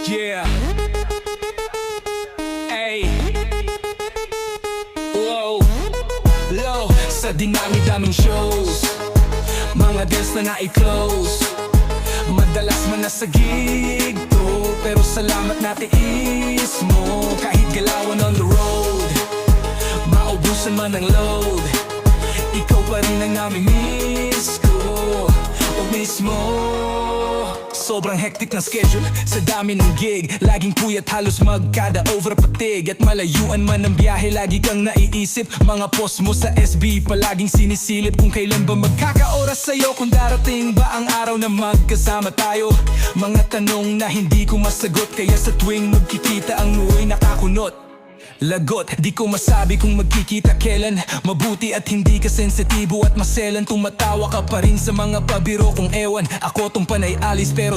Yeah. Ay. Wow. Low. Sa dinami-daming shows, mga deals na na-i-close, madalas man nasa gig to, pero salamat na tiis mo. Kahit galawan on the road, maubusan man ang load, ikaw pa rin ang nami-miss ko. O mismo, sobrang hectic na schedule sa dami ng gig, laging puyat halos magkada overpatig. At malayuan man ang biyahe, lagi kang naiisip. Mga post mo sa SB palaging sinisilip, kung kailan ba magkakaoras sa'yo, kung darating ba ang araw na magkasama tayo. Mga tanong na hindi ko masagot, kaya sa tuwing magkikita ang nuoy nakakunot. Lagot, di ko masabi kung magkikita kailan. Mabuti at hindi ka sensitibo at maselan, tumatawa ka pa rin sa mga pabiro kong ewan. Ako tong panay alis pero